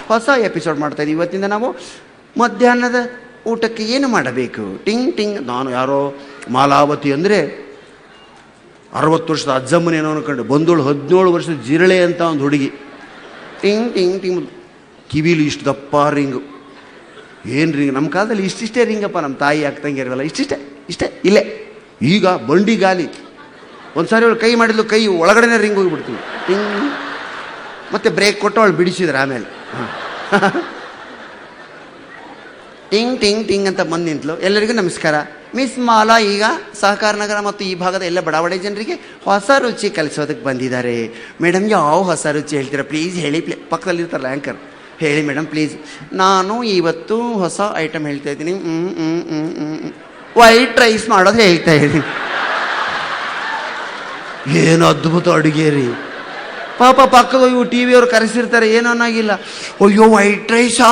ಹೊಸ ಎಪಿಸೋಡ್ ಮಾಡ್ತಾಯಿದ್ದೀವಿ. ಇವತ್ತಿಂದ ನಾವು ಮಧ್ಯಾಹ್ನದ ಊಟಕ್ಕೆ ಏನು ಮಾಡಬೇಕು, ಟಿಂಗ್ ಟಿಂಗ್. ನಾನು ಯಾರೋ ಮಾಲಾವತಿ ಅಂದರೆ 60 ವರ್ಷದ ಅಜ್ಜಮ್ಮನೇನೋ ಅನ್ಕೊಂಡು ಬಂದೋಳು 17 ವರ್ಷದ ಜಿರಳೆ ಅಂತ ಒಂದು ಹುಡುಗಿ. ಟಿಂಗ್ ಟಿಂಗ್ ಟಿಂಗ್, ಕಿವಿಲಿ ಇಷ್ಟು ದಪ್ಪ ರಿಂಗು. ಏನು ರಿಂಗ್, ನಮ್ಮ ಕಾಲದಲ್ಲಿ ಇಷ್ಟಿಷ್ಟೇ ರಿಂಗಪ್ಪ, ನಮ್ಮ ತಾಯಿ ಆಗ್ತಂಗೆ ಇರಲ್ಲ, ಇಷ್ಟೇ ಇಲ್ಲೇ. ಈಗ ಬಂಡಿ ಗಾಲಿ. ಒಂದು ಸಾರಿ ಅವಳು ಕೈ ಮಾಡಿದ್ಲು, ಕೈ ಒಳಗಡೆನೇ ರಿಂಗ್ ಹೋಗಿಬಿಡ್ತೀವಿ. ಟಿಂಗ್, ಮತ್ತೆ ಬ್ರೇಕ್ ಕೊಟ್ಟು ಅವಳು ಬಿಡಿಸಿದ್ರು ಆಮೇಲೆ. ಟಿಂಗ್ ಟಿಂಗ್ ಟಿಂಗ್ ಅಂತ ಬಂದು ನಿಂತಲು. ಎಲ್ಲರಿಗೂ ನಮಸ್ಕಾರ. ಮಿಸ್ ಮಾಲಾ ಈಗ ಸಹಕಾರ ನಗರ ಮತ್ತು ಈ ಭಾಗದ ಎಲ್ಲ ಬಡಾವಣೆ ಜನರಿಗೆ ಹೊಸ ರುಚಿ ಕಲಿಸೋದಕ್ಕೆ ಬಂದಿದ್ದಾರೆ. ಮೇಡಮ್ ಯಾವ ಹೊಸ ರುಚಿ ಹೇಳ್ತೀರಾ ಪ್ಲೀಸ್ ಹೇಳಿ. ಪಕ್ಕದಲ್ಲಿರ್ತಾರಲ್ಲ ಆ್ಯಂಕರ್, ಹೇಳಿ ಮೇಡಮ್ ಪ್ಲೀಸ್. ನಾನು ಇವತ್ತು ಹೊಸ ಐಟಮ್ ಹೇಳ್ತಾ ಇದ್ದೀನಿ. ವೈಟ್ ರೈಸ್ ಮಾಡೋದು ಹೇಳ್ತಾ ಇದ್ದೀನಿ. ಏನು ಅದ್ಭುತ ಅಡುಗೆ ರೀ. ಪಾಪ ಪಕ್ಕದ ಇವು ಟಿ ವಿಯವ್ರು ಕರೆಸಿರ್ತಾರೆ, ಏನೂ ಅನ್ನೋಗಿಲ್ಲ. ಅಯ್ಯೋ ವೈಟ್ ರೈಸಾ,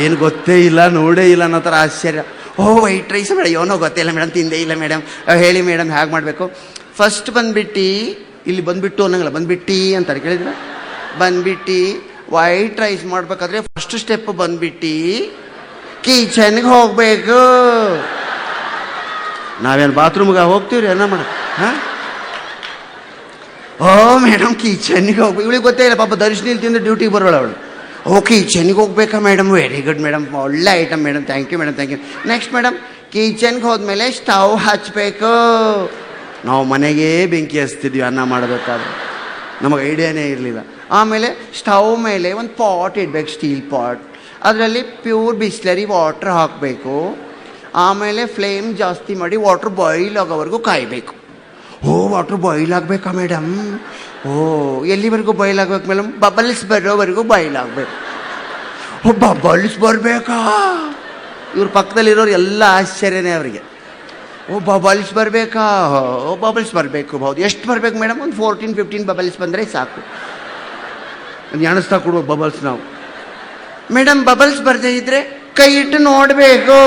ಏನು ಗೊತ್ತೇ ಇಲ್ಲ, ನೋಡೇ ಇಲ್ಲ ಅನ್ನೋ ಥರ ಆಶ್ಚರ್ಯ. ಓ ವೈಟ್ ರೈಸ್ ಮೇಡಮ್, ಏನೋ ಗೊತ್ತಿಲ್ಲ ಮೇಡಮ್, ತಿಂದೇ ಇಲ್ಲ ಮೇಡಮ್. ಹೇಳಿ ಮೇಡಮ್ ಹೇಗೆ ಮಾಡಬೇಕು. ಫಸ್ಟ್ ಬಂದ್ಬಿಟ್ಟು ಇಲ್ಲಿ ಬಂದ್ಬಿಟ್ಟು ಅನ್ನಂಗಿಲ್ಲ, ಬಂದ್ಬಿಟ್ಟು ಅಂತಾರೆ, ಕೇಳಿದ್ರೆ ಬಂದ್ಬಿಟ್ಟು ವೈಟ್ ರೈಸ್ ಮಾಡ್ಬೇಕಾದ್ರೆ ಫಸ್ಟ್ ಸ್ಟೆಪ್ ಬಂದ್ಬಿಟ್ಟು ಕಿಚನ್ಗೆ ಹೋಗ್ಬೇಕು. ನಾವೇನು ಬಾತ್ರೂಮ್ಗೆ ಹೋಗ್ತೀವ್ರಿ ಅನ್ನ ಮಾಡ. ಹಾಂ, ಓ ಮೇಡಮ್ ಕಿಚನ್ಗೆ ಹೋಗ್ಬೇಕು. ಇವಳಿಗೆ ಗೊತ್ತೇ ಇಲ್ಲ ಪಾಪ, ದರ್ಶನಿಲ್ ತಿಂದು ಡ್ಯೂಟಿಗೆ ಬರೋಳು ಅವಳು. ಓ ಕಿಚನ್ಗೆ ಹೋಗ್ಬೇಕಾ ಮೇಡಮ್, ವೆರಿ ಗುಡ್ ಮೇಡಮ್, ಒಳ್ಳೆ item madam, thank you madam, thank you. Next madam, ಕಿಚನ್ಗೆ ಹೋದ್ಮೇಲೆ ಸ್ಟವ್ ಹಚ್ಚಬೇಕು. ನಾವು ಮನೆಗೇ ಬೆಂಕಿ ಹಚ್ತಿದ್ವಿ ಅನ್ನ ಮಾಡಬೇಕಾದ್ರೆ, ನಮಗೆ ಐಡಿಯಾನೇ ಇರಲಿಲ್ಲ. ಆಮೇಲೆ ಸ್ಟವ್ ಮೇಲೆ ಒಂದು ಪಾಟ್ ಇಡಬೇಕು, ಸ್ಟೀಲ್ ಪಾಟ್. ಅದರಲ್ಲಿ ಪ್ಯೂರ್ ಬಿಸ್ಲರಿ ವಾಟ್ರ್ ಹಾಕಬೇಕು. ಆಮೇಲೆ ಫ್ಲೇಮ್ ಜಾಸ್ತಿ ಮಾಡಿ ವಾಟ್ರ್ ಬಾಯ್ಲ್ ಆಗೋವರೆಗೂ ಕಾಯಬೇಕು. ಓ ವಾಟ್ರ್ ಬಾಯ್ಲ್ ಆಗಬೇಕಾ ಮೇಡಮ್? ಓ ಎಲ್ಲಿವರೆಗೂ ಬಾಯ್ಲ್ ಆಗ್ಬೇಕು ಮೇಡಮ್? ಬಬಲ್ಸ್ ಬರೋವರೆಗೂ ಬಾಯ್ಲ್ ಆಗಬೇಕು. ಓ ಬಬಲ್ಸ್ ಬರಬೇಕಾ? ಇವ್ರ ಪಕ್ಕದಲ್ಲಿರೋರು ಎಲ್ಲ ಆಶ್ಚರ್ಯನೇ ಅವರಿಗೆ. ಓ ಬಬಲ್ಸ್ ಬರಬೇಕಾ? ಓ ಬಬಲ್ಸ್ ಬರಬೇಕು. ಹೌದು, ಎಷ್ಟು ಬರಬೇಕು ಮೇಡಮ್? ಒಂದು 14-15 ಬಬಲ್ಸ್ ಬಂದರೆ ಸಾಕು. ಎಣಿಸ್ತಾ ಕೊಡುವ ಬಬಲ್ಸ್ ನಾವು. ಮೇಡಮ್ ಬಬಲ್ಸ್ ಬರದೇ ಇದ್ರೆ ಕೈ ಇಟ್ಟು ನೋಡಬೇಕು.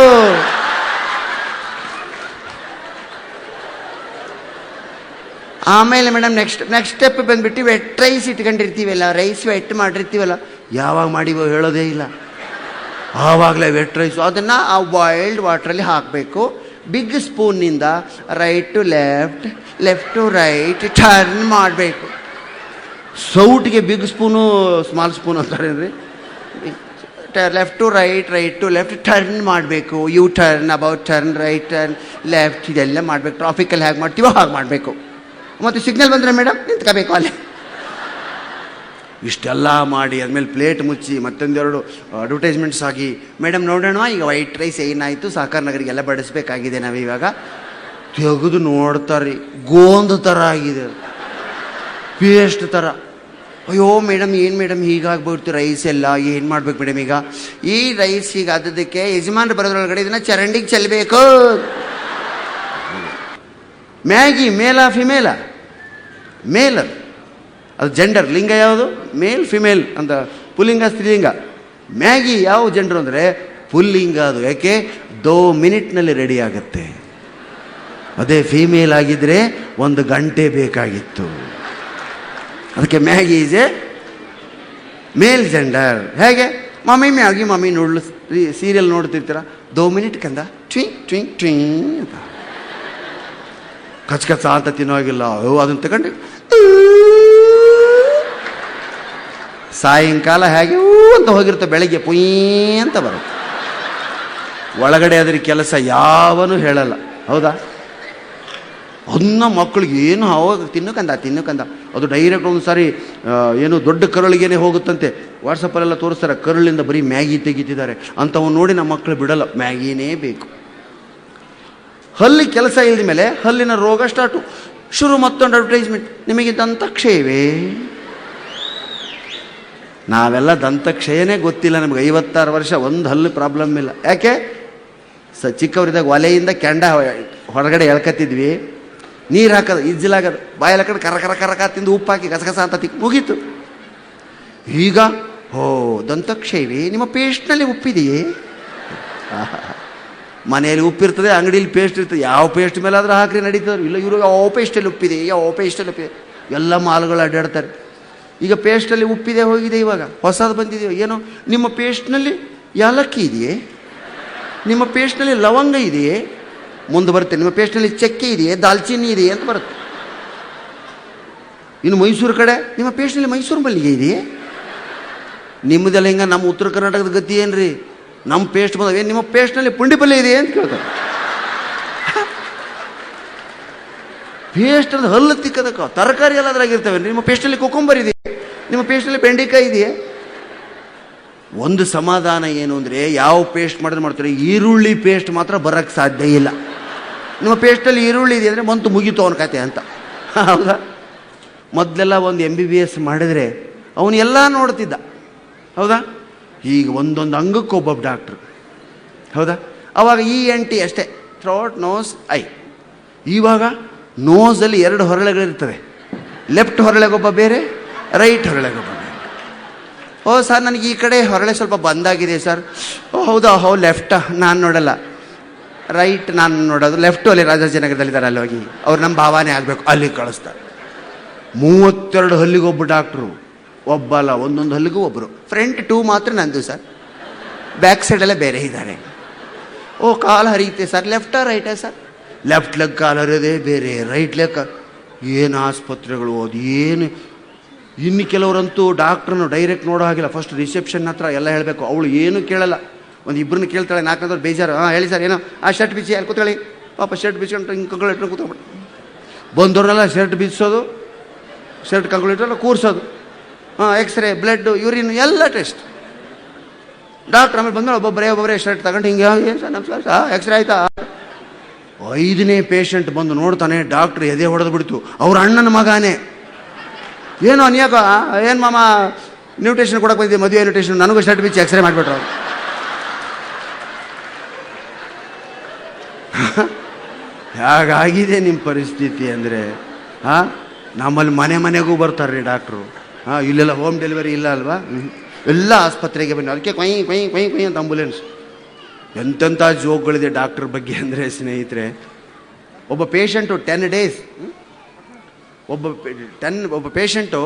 ಆಮೇಲೆ ಮೇಡಮ್ ನೆಕ್ಸ್ಟ್ ಸ್ಟೆಪ್ ಬಂದ್ಬಿಟ್ಟು ವೆಟ್ ರೈಸ್ ಇಟ್ಕೊಂಡಿರ್ತೀವಲ್ಲ, ರೈಸ್ ವೆಟ್ ಮಾಡಿರ್ತೀವಲ್ಲ, ಯಾವಾಗ ಮಾಡಿವೋ ಹೇಳೋದೇ ಇಲ್ಲ. ಆವಾಗಲೇ ವೆಟ್ ರೈಸು ಅದನ್ನು ಆ ಬಾಯ್ಲ್ಡ್ ವಾಟ್ರಲ್ಲಿ ಹಾಕಬೇಕು. ಬಿಗ್ ಸ್ಪೂನ್ನಿಂದ right to left, left to right turn ಮಾಡಬೇಕು. ಸೌಟಿಗೆ ಬಿಗ್ ಸ್ಪೂನು ಸ್ಮಾಲ್ ಸ್ಪೂನ್ ಅಂತಾರೆ ರೀ. Left to right, right to left turn ಮಾಡಬೇಕು. U turn, about turn, right turn, left, ಇದೆಲ್ಲ ಮಾಡಬೇಕು. ಟ್ರಾಫಿಕಲ್ಲಿ ಹೇಗೆ ಮಾಡ್ತೀವೋ ಹಾಗೆ ಮಾಡಬೇಕು. ಮತ್ತು ಸಿಗ್ನಲ್ ಬಂದರೆ ಮೇಡಮ್ ನಿಂತ್ಕೋಬೇಕು ಅಲ್ಲೇ. ಇಷ್ಟೆಲ್ಲ ಮಾಡಿ ಆದಮೇಲೆ ಪ್ಲೇಟ್ ಮುಚ್ಚಿ ಮತ್ತೊಂದೆರಡು ಅಡ್ವರ್ಟೈಸ್ಮೆಂಟ್ಸ್ ಆಗಿ, ಮೇಡಮ್ ನೋಡೋಣ ಈಗ ವೈಟ್ ರೈಸ್ ಏನಾಯಿತು, ಸಹಕಾರ ನಗರಿಗೆಲ್ಲ ಬಡಿಸ್ಬೇಕಾಗಿದೆ ನಾವಿವಾಗ. ತೆಗೆದು ನೋಡ್ತಾರೆ, ಗೋಂದು ಥರ ಆಗಿದೆ, ಪೇಸ್ಟ್ ಥರ. ಅಯ್ಯೋ ಮೇಡಮ್ ಏನು ಮೇಡಮ್ ಹೀಗಾಗ್ಬಿಡ್ತು ರೈಸ್ ಎಲ್ಲ, ಏನು ಮಾಡ್ಬೇಕು ಮೇಡಮ್ ಈಗ? ಈ ರೈಸ್ ಈಗ ಅದಕ್ಕೆ ಯಜಮಾನ್ರು ಬರೋದ್ರೊಳಗಡೆ ಇದನ್ನು ಚರಂಡಿಗೆ ಚೆಲ್ಲಬೇಕು. ಮ್ಯಾಗಿ ಮೇಲ ಫಿಮೇಲ? ಮೇಲ್ ಅದು ಜೆಂಡರ್, ಲಿಂಗ ಯಾವುದು? ಮೇಲ್ ಫಿಮೇಲ್ ಅಂತ, ಪುಲ್ಲಿಂಗ ಸ್ತ್ರೀಲಿಂಗ. ಮ್ಯಾಗಿ ಯಾವ ಜೆಂಡರ್ ಅಂದರೆ ಪುಲ್ಲಿಂಗ. ಅದು ಯಾಕೆ? 2 ಮಿನಿಟ್ನಲ್ಲಿ ರೆಡಿ ಆಗುತ್ತೆ. ಅದೇ ಫೀಮೇಲ್ ಆಗಿದ್ದರೆ 1 ಗಂಟೆ ಬೇಕಾಗಿತ್ತು. ಅದಕ್ಕೆ Maggi is a male gender. ಹೇಗೆ? Mummy Maggi, mummy noodle serial ನೋಡ್ತಿರ್ತೀರ, 2 ಮಿನಿಟ್ ಕಂದ ಟ್ವಿಂಗ್ ಟ್ವಿಂಗ್ ಟ್ವಿಂಗ್ ಅಂತ ಕಚ್ ಕಚ ಅಂತ ತಿನ್ನೋಗಿಲ್ಲ. ಅದನ್ನು ತಗೊಂಡು ಸಾಯಂಕಾಲ ಹೇಗೆ ಅಂತ ಹೋಗಿರುತ್ತೆ, ಬೆಳಗ್ಗೆ ಪುಯ್ ಅಂತ ಬರುತ್ತೆ. ಒಳಗಡೆ ಅದ್ರ ಕೆಲಸ ಯಾವನು ಹೇಳಲ್ಲ, ಹೌದಾ? ಅದನ್ನ ಮಕ್ಕಳಿಗೆ ಏನು ಅವಾಗ ತಿನ್ನಕಂದ ಅದು ಡೈರೆಕ್ಟ್ ಒಂದು ಸಾರಿ ಏನು ದೊಡ್ಡ ಕರಳಿಗೇನೆ ಹೋಗುತ್ತಂತೆ. ವಾಟ್ಸಪ್ಪಲ್ಲೆಲ್ಲ ತೋರಿಸ್ತಾರೆ, ಕರಳಿಂದ ಬರೀ ಮ್ಯಾಗಿ ತೆಗಿತಿದ್ದಾರೆ ಅಂಥವನ್ನ ನೋಡಿ ನಮ್ಮ ಮಕ್ಕಳು ಬಿಡಲ್ಲ, ಮ್ಯಾಗಿನೇ ಬೇಕು. ಹಲ್ಲಿ ಕೆಲಸ ಇಲ್ಲದ ಮೇಲೆ ಹಲ್ಲಿನ ರೋಗ ಸ್ಟಾರ್ಟು ಶುರು. ಮತ್ತೊಂದು ಅಡ್ವರ್ಟೈಸ್ಮೆಂಟ್, ನಿಮಗೆ ದಂತಕ್ಷಯವೇ? ನಾವೆಲ್ಲ ದಂತಕ್ಷಯನೇ ಗೊತ್ತಿಲ್ಲ ನಮಗೆ. 56 ವರ್ಷ, ಒಂದು ಹಲ್ಲು ಪ್ರಾಬ್ಲಮ್ ಇಲ್ಲ. ಯಾಕೆ? ಚಿಕ್ಕವರಿದ್ದಾಗ ಒಲೆಯಿಂದ ಕೆಂಡ ಹೊರಗಡೆ ಎಳ್ಕತ್ತಿದ್ವಿ, ನೀರು ಹಾಕೋದು, ಇಜ್ಜಿಲಾಗೋದು, ಬಾಯಲ್ಲಿ ಹಾಕೋದು, ಕರ ತಿಂದು ಉಪ್ಪು ಹಾಕಿ ಗಸಗಸ ಅಂತ ಮುಗೀತು. ಈಗ ದಂತಕ್ಷಯವೇ? ನಿಮ್ಮ ಪೇಸ್ಟ್ನಲ್ಲಿ ಉಪ್ಪಿದೆಯೇ? ಮನೆಯಲ್ಲಿ ಉಪ್ಪಿರ್ತದೆ, ಅಂಗಡಿಯಲ್ಲಿ ಪೇಸ್ಟ್ ಇರ್ತದೆ. ಯಾವ ಪೇಸ್ಟ್ ಮೇಲೆ ಆದರೂ ಹಾಕ್ರಿ ನಡೀತಾರೆ. ಇಲ್ಲ ಇವರು ಯಾವ ಪೇಸ್ಟಲ್ಲಿ ಉಪ್ಪಿದೆ, ಎಲ್ಲ ಮಾಲ್ಗಳು ಅಡ್ಡಾಡ್ತಾರೆ. ಈಗ ಪೇಸ್ಟಲ್ಲಿ ಉಪ್ಪಿದೆ ಹೋಗಿದೆ, ಇವಾಗ ಹೊಸದು ಬಂದಿದೆಯೋ ಏನೋ. ನಿಮ್ಮ ಪೇಸ್ಟ್ನಲ್ಲಿ ಯಾಲಕ್ಕಿ ಇದೆಯೇ? ನಿಮ್ಮ ಪೇಸ್ಟ್ನಲ್ಲಿ ಲವಂಗ ಇದೆಯೇ? ಮುಂದೆ ಬರುತ್ತೆ, ನಿಮ್ಮ ಪೇಸ್ಟ್ನಲ್ಲಿ ಚಕ್ಕೆ ಇದೆಯೇ, ದಾಲ್ಚಿನ್ನಿ ಇದೆಯೇ ಅಂತ ಬರುತ್ತೆ. ಇನ್ನು ಮೈಸೂರು ಕಡೆ ನಿಮ್ಮ ಪೇಸ್ಟ್ನಲ್ಲಿ ಮೈಸೂರು ಮಲ್ಲಿಗೆ ಇದೆಯೇ? ನಿಮ್ಮದೆಲ್ಲ ಹಿಂಗೆ. ನಮ್ಮ ಉತ್ತರ ಕರ್ನಾಟಕದ ಗತಿ ಏನ್ರಿ, ನಮ್ಮ ಪೇಸ್ಟ್ ಬಂದವೆ, ನಿಮ್ಮ ಪೇಸ್ಟ್ನಲ್ಲಿ ಪುಂಡಿ ಪಲ್ಯ ಇದೆಯೇ ಅಂತ ಕೇಳ್ತಾರೆ. ಪೇಸ್ಟ್ ಅಂದ್ರೆ ಹಲ್ಲು ತಿಕ್ಕದಕ್ಕ ತರಕಾರಿ ಎಲ್ಲ ಅದ್ರಾಗಿರ್ತವೆ. ನಿಮ್ಮ ಪೇಸ್ಟಲ್ಲಿ ಕೊಕೊಂಬರ್ ಇದೆಯೇ? ನಿಮ್ಮ ಪೇಸ್ಟಲ್ಲಿ ಬೆಂಡೆಕಾಯಿ ಇದೆಯೇ? ಒಂದು ಸಮಾಧಾನ ಏನು ಅಂದರೆ, ಯಾವ ಪೇಸ್ಟ್ ಮಾಡಿದ್ರೆ ಮಾಡ್ತಾರೆ, ಈರುಳ್ಳಿ ಪೇಸ್ಟ್ ಮಾತ್ರ ಬರೋಕ್ಕೆ ಸಾಧ್ಯ ಇಲ್ಲ. ನಿಮ್ಮ ಪೇಸ್ಟಲ್ಲಿ ಈರುಳ್ಳಿ ಇದೆ ಅಂದರೆ ಮಂತು ಮುಗೀತು ಅವನ ಕತೆ ಅಂತ. ಹೌದಾ? ಮೊದಲೆಲ್ಲ ಒಂದು MBBS ಮಾಡಿದರೆ ಅವನು ಎಲ್ಲ ನೋಡ್ತಿದ್ದ. ಹೌದಾ? ಈಗ ಒಂದೊಂದು ಅಂಗಕ್ಕೆ ಒಬ್ಬೊಬ್ಬ ಡಾಕ್ಟ್ರು. ಹೌದಾ? ಅವಾಗ ENT ಅಷ್ಟೇ, ಥ್ರೋಟ್, ನೋಸ್, ಐ. ಇವಾಗ ನೋಸಲ್ಲಿ 2 ಹೊರಳೆಗಳಿರ್ತವೆ. ಲೆಫ್ಟ್ ಹೊರಳೆಗೊಬ್ಬ ಬೇರೆ, ರೈಟ್ ಹೊರಳೆಗೊಬ್ಬ ಬೇರೆ. ಓ ಸರ್, ನನಗೆ ಈ ಕಡೆ ಹೊರಳೆ ಸ್ವಲ್ಪ ಬಂದಾಗಿದೆ ಸರ್. ಓ ಹೌದಾ, ಲೆಫ್ಟಾ? ನಾನು ನೋಡಲ್ಲ. ರೈಟ್ ನಾನು ನೋಡೋದು. ಲೆಫ್ಟು ಅಲ್ಲಿ ರಾಜಾಜಿನಗರದಲ್ಲಿದ್ದಾರೆ, ಅಲ್ಲಿ ಹೋಗಿ ಅವ್ರು ನಮ್ಮ ಭಾವನೆ ಆಗಬೇಕು, ಅಲ್ಲಿಗೆ ಕಳಿಸ್ತಾರೆ. 32 ಹಲ್ಲಿಗೊಬ್ಬ ಡಾಕ್ಟ್ರು, ಒಬ್ಬಲ್ಲ, ಒಂದೊಂದು ಹಲ್ಲಿಗೂ ಒಬ್ಬರು. ಫ್ರಂಟ್ 2 ಮಾತ್ರ ನಂದು ಸರ್, ಬ್ಯಾಕ್ ಸೈಡೆಲ್ಲ ಬೇರೆ ಇದ್ದಾರೆ. ಓ ಕಾಲು ಹರಿಯುತ್ತೆ ಸರ್, ಲೆಫ್ಟಾ ರೈಟಾ ಸರ್? ಲೆಫ್ಟ್ ಲೆಗ್ ಕಾಲು ಹರಿಯೋದೇ ಬೇರೆ, ರೈಟ್ ಲೆಗ್. ಏನು ಆಸ್ಪತ್ರೆಗಳು ಅದು ಏನು. ಇನ್ನು ಕೆಲವರಂತೂ ಡಾಕ್ಟ್ರನ್ನು ಡೈರೆಕ್ಟ್ ನೋಡೋ ಹಾಗಿಲ್ಲ, ಫಸ್ಟ್ ರಿಸೆಪ್ಷನ್ ಹತ್ರ ಎಲ್ಲ ಹೇಳಬೇಕು. ಅವಳು ಏನು ಕೇಳಲ್ಲ, ಒಂದು ಇಬ್ಬರನ್ನ ಕೇಳ್ತಾಳೆ, 4 ಬೇಜಾರು. ಹೇಳಿ ಸರ್, ಏನೋ ಆ ಶರ್ಟ್ ಬಿಚ್ಚಿ ಅಲ್ಲಿ ಕೂತ್ಕೊಳ್ಳಿ. ಪಾಪ ಶರ್ಟ್ ಬಿಚ್ಕೊಂಡು ಹಿಂಗೆ ಕಂಗಳು ಇಟ್ಕೊಂಡು ಕೂತ್ಕೊಂಡ್ಬಿಟ್ಟು ಬಂದವ್ರನ್ನೆಲ್ಲ ಶರ್ಟ್ ಬಿಚ್ಚಿಸೋದು, ಶರ್ಟ್ ಕಂಗಳು ಇಟ್ಟಲ್ಲ ಕೂರಿಸೋದು. ಎಕ್ಸ್ರೇ, ಬ್ಲಡ್, ಯೂರಿನ್ ಎಲ್ಲ ಟೆಸ್ಟ್. ಡಾಕ್ಟ್ರ್ ಆಮೇಲೆ ಬಂದ್ಮೇಲೆ ಒಬ್ಬೊಬ್ಬರೇ ಶರ್ಟ್ ತಗೊಂಡು ಹಿಂಗೆ, ಏನು ಸರ್ ನಮಸ್ಕಾರ ಸರ್, ಎಕ್ಸ್ರೇ ಆಯ್ತಾ? 5ನೇ ಪೇಷಂಟ್ ಬಂದು ನೋಡ್ತಾನೆ, ಡಾಕ್ಟ್ರ್ ಎದೆ ಹೊಡೆದು ಬಿಡ್ತು. ಅವ್ರ ಅಣ್ಣನ ಮಗಾನೇ. ಏನು ಅನ್ಯಾಕ, ಏನು ಮಾಮ ಇನ್ವಿಟೇಷನ್ ಕೊಡಕ್ಕೆ ಬಂದಿದ್ದೆ, ಮದುವೆ ಇನ್ವಿಟೇಷನ್, ನನಗೂ ಶರ್ಟ್ ಬಿಚ್ಚಿ ಎಕ್ಸ್ರೇ ಮಾಡಿಬಿಟ್ರು ಅವ್ರು. ಹೇಗಾಗಿದೆ ನಿಮ್ಮ ಪರಿಸ್ಥಿತಿ ಅಂದರೆ, ನಮ್ಮಲ್ಲಿ ಮನೆಗೂ ಬರ್ತಾರೆ ರೀ ಡಾಕ್ಟ್ರು. ಇಲ್ಲೆಲ್ಲ ಹೋಮ್ ಡೆಲಿವರಿ ಇಲ್ಲ ಅಲ್ವಾ? ಎಲ್ಲ ಆಸ್ಪತ್ರೆಗೆ ಬನ್ನಿ, ಅದಕ್ಕೆ ಕೊಯ್ ಕೊಯ್ ಕೊಯ್ ಕೊಯ್ ಅಂತ ಆಂಬುಲೆನ್ಸ್. ಎಂತೆಂಥ ಜೋಕ್ಗಳಿದೆ ಡಾಕ್ಟ್ರ್ ಬಗ್ಗೆ ಅಂದರೆ ಸ್ನೇಹಿತರೆ. ಒಬ್ಬ ಪೇಷಂಟು 10 ಡೇಸ್ ಒಬ್ಬ ಪೇಷಂಟು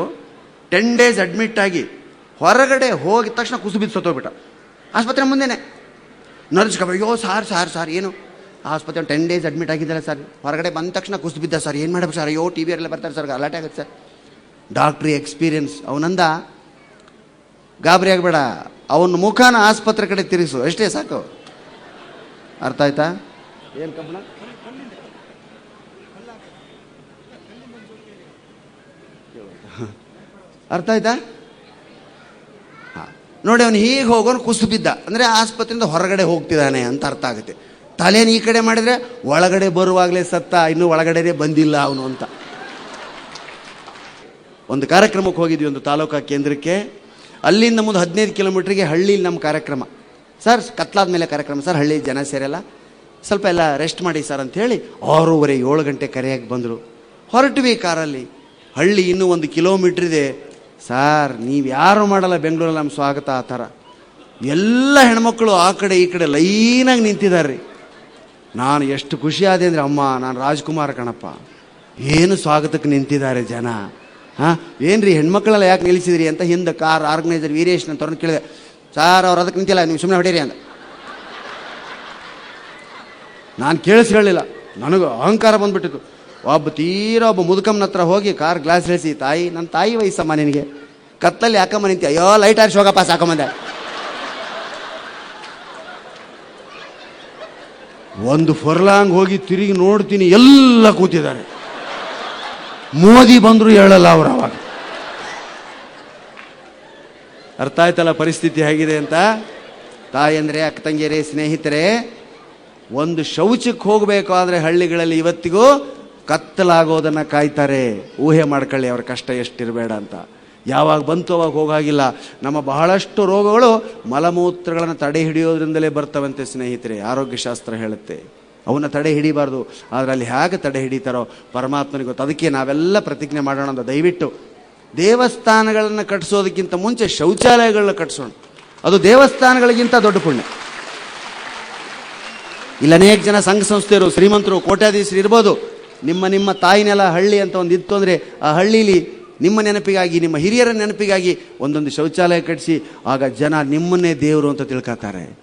10 ಡೇಸ್ ಅಡ್ಮಿಟ್ ಆಗಿ ಹೊರಗಡೆ ಹೋಗಿದ ತಕ್ಷಣ ಕುಸಿಬಿದ್ದು ಸತ್ತೋಗ್ಬಿಟ್ಟ ಆಸ್ಪತ್ರೆ ಮುಂದೆನೆ. ನರ್ಸ್ ಅಯ್ಯೋ ಸಾರ್ ಏನು ಆಸ್ಪತ್ರೆ 10 ಡೇಸ್ ಅಡ್ಮಿಟ್ ಆಗಿದ್ದಾರೆ ಸರ್, ಹೊರಗಡೆ ಬಂದ ತಕ್ಷಣ ಕುಸಿಬಿದ್ದ ಸರ್, ಏನು ಮಾಡಬೇಕು ಸರ್? ಅಯ್ಯೋ TV ಎಲ್ಲ ಬರ್ತಾರೆ ಸರ್, ಗಲಾಟೆ ಆಗುತ್ತೆ ಸರ್. ಡಾಕ್ಟ್ರಿ ಎಕ್ಸ್ಪೀರಿಯನ್ಸ್ ಅವನಂದ, ಗಾಬರಿ ಆಗಬೇಡ, ಅವನ ಮುಖಾನ ಆಸ್ಪತ್ರೆ ಕಡೆ ತಿರುಗಿಸು, ಅಷ್ಟೇ ಸಾಕು. ಅರ್ಥ ಆಯ್ತಾ? ಏನು ಕಬ್ಬಣ ಅರ್ಥ ಆಯ್ತಾ? ನೋಡಿ, ಅವನು ಹೀಗೆ ಹೋಗೋನು ಕುಸಿಬಿದ್ದ ಅಂದರೆ ಆಸ್ಪತ್ರೆಯಿಂದ ಹೊರಗಡೆ ಹೋಗ್ತಿದ್ದಾನೆ ಅಂತ ಅರ್ಥ ಆಗುತ್ತೆ. ತಲೆನ ಈ ಕಡೆ ಮಾಡಿದರೆ ಒಳಗಡೆ ಬರುವಾಗಲೇ ಸತ್ತ, ಇನ್ನೂ ಒಳಗಡೆನೇ ಬಂದಿಲ್ಲ ಅವನು ಅಂತ. ಒಂದು ಕಾರ್ಯಕ್ರಮಕ್ಕೆ ಹೋಗಿದ್ವಿ, ಒಂದು ತಾಲೂಕಾ ಕೇಂದ್ರಕ್ಕೆ. ಅಲ್ಲಿಂದ ಮುಂದೆ 15 ಕಿಲೋಮೀಟ್ರಿಗೆ ಹಳ್ಳಿಲಿ ನಮ್ಮ ಕಾರ್ಯಕ್ರಮ. ಸರ್ ಕತ್ಲಾದ ಮೇಲೆ ಕಾರ್ಯಕ್ರಮ ಸರ್, ಹಳ್ಳಿ ಜನ ಸೇರಲ್ಲ, ಸ್ವಲ್ಪ ಎಲ್ಲ ರೆಸ್ಟ್ ಮಾಡಿ ಸರ್ ಅಂಥೇಳಿ 6:30 7 ಗಂಟೆ ಕರೆಯಾಗಿ ಬಂದರು. ಹೊರಟ್ವಿ ಕಾರಲ್ಲಿ. ಹಳ್ಳಿ ಇನ್ನೂ 1 ಕಿಲೋಮೀಟ್ರ್ ಇದೆ. ಸಾರ್ ನೀವು ಯಾರು ಮಾಡಲ್ಲ ಬೆಂಗಳೂರಲ್ಲಿ ನಮ್ಮ ಸ್ವಾಗತ ಆ ಥರ. ಎಲ್ಲ ಹೆಣ್ಮಕ್ಳು ಆ ಕಡೆ ಈ ಕಡೆ ಲೈನಾಗಿ ನಿಂತಿದ್ದಾರೆ ರೀ. ನಾನು ಎಷ್ಟು ಖುಷಿ ಆದೆ ಅಂದರೆ, ಅಮ್ಮ ನಾನು ರಾಜ್ಕುಮಾರ್ ಕಣಪ್ಪ, ಏನು ಸ್ವಾಗತಕ್ಕೆ ನಿಂತಿದ್ದಾರೆ ಜನ. ಏನು ರೀ ಹೆಣ್ಮಕ್ಳೆಲ್ಲ ಯಾಕೆ ನಿಲ್ಲಿಸಿದ್ರಿ ಅಂತ ಹಿಂದೆ ಕಾರ್ ಆರ್ಗನೈಸರ್ ವೀರೇಶ್ ಅಂತ ಅವ್ರನ್ನ ಕೇಳಿದೆ. ಸಾರ್ ಅವ್ರು ಅದಕ್ಕೆ ನಿಂತಿಲ್ಲ, ನೀವು ಸುಮ್ಮನೆ ಹೊಡೀರಿ ಅಂದ. ನಾನು ಕೇಳಿಸ್ಕೊಳ್ಳಿಲ್ಲ, ನನಗೂ ಅಹಂಕಾರ ಬಂದ್ಬಿಟ್ಟಿತ್ತು. ಒಬ್ಬ ಮುದುಕಮ್ಮನ ಹತ್ರ ಹೋಗಿ ಕಾರ್ ಗ್ಲಾಸ್ ಇಳಿಸಿ, ತಾಯಿ ನನ್ನ ತಾಯಿ ವಯಸ್ಸಮ್ಮ ನಿನಗೆ, ಕತ್ತಲ್ಲಿ ಯಾಕಮ್ಮ ನಿಂತಿ? ಅಯ್ಯೋ ಲೈಟ್ ಆರಿಸಿ ಹೋಗಪ್ಪ ಸಾಕೊಂಬಂದೆ. ಒಂದು ಫರ್ಲಾಂಗ್ ಹೋಗಿ ತಿರುಗಿ ನೋಡ್ತೀನಿ, ಎಲ್ಲ ಕೂತಿದ್ದಾರೆ. ಮೋದಿ ಬಂದರು ಹೇಳಲ್ಲ ಅವ್ರು ಅವಾಗ. ಅರ್ಥ ಆಯ್ತಲ್ಲ ಪರಿಸ್ಥಿತಿ ಹೇಗಿದೆ ಅಂತ. ತಾಯಂದ್ರೆ, ಅಕ್ಕ ತಂಗಿಯರೇ, ಸ್ನೇಹಿತರೆ, ಒಂದು ಶೌಚಕ್ಕೆ ಹೋಗಬೇಕಾದ್ರೆ ಹಳ್ಳಿಗಳಲ್ಲಿ ಇವತ್ತಿಗೂ ಕತ್ತಲಾಗೋದನ್ನು ಕಾಯ್ತಾರೆ. ಊಹೆ ಮಾಡ್ಕೊಳ್ಳಿ ಅವ್ರ ಕಷ್ಟ ಎಷ್ಟಿರಬೇಡ ಅಂತ. ಯಾವಾಗ ಬಂತು ಅವಾಗ ಹೋಗಾಗಿಲ್ಲ. ನಮ್ಮ ಬಹಳಷ್ಟು ರೋಗಗಳು ಮಲಮೂತ್ರಗಳನ್ನು ತಡೆ ಹಿಡಿಯೋದ್ರಿಂದಲೇ ಬರ್ತವಂತೆ ಸ್ನೇಹಿತರೆ, ಆರೋಗ್ಯಶಾಸ್ತ್ರ ಹೇಳುತ್ತೆ. ಅವನ್ನ ತಡೆ ಹಿಡಿಬಾರ್ದು. ಆದರೆ ಅಲ್ಲಿ ಹೇಗೆ ತಡೆ ಹಿಡಿತಾರೋ ಪರಮಾತ್ಮನಿಗೆ ಗೊತ್ತು. ಅದಕ್ಕೆ ನಾವೆಲ್ಲ ಪ್ರತಿಜ್ಞೆ ಮಾಡೋಣ ಅಂತ, ದಯವಿಟ್ಟು ದೇವಸ್ಥಾನಗಳನ್ನು ಕಟ್ಟಿಸೋದಕ್ಕಿಂತ ಮುಂಚೆ ಶೌಚಾಲಯಗಳನ್ನ ಕಟ್ಟಿಸೋಣ. ಅದು ದೇವಸ್ಥಾನಗಳಿಗಿಂತ ದೊಡ್ಡ ಪುಣ್ಯ. ಇಲ್ಲಿ ಅನೇಕ ಜನ ಸಂಘ ಸಂಸ್ಥೆಯರು, ಶ್ರೀಮಂತರು, ಕೋಟ್ಯಾಧೀಶರು ಇರ್ಬೋದು. ನಿಮ್ಮ ತಾಯಿನೆಲ್ಲ ಹಳ್ಳಿ ಅಂತ ಒಂದು ಇತ್ತು ಅಂದರೆ, ಆ ಹಳ್ಳೀಲಿ ನಿಮ್ಮ ನೆನಪಿಗಾಗಿ, ನಿಮ್ಮ ಹಿರಿಯರ ನೆನಪಿಗಾಗಿ ಒಂದೊಂದು ಶೌಚಾಲಯ ಕಟ್ಟಿಸಿ. ಆಗ ಜನ ನಿಮ್ಮನ್ನೇ ದೇವರು ಅಂತ ತಿಳ್ಕೊತಾರೆ.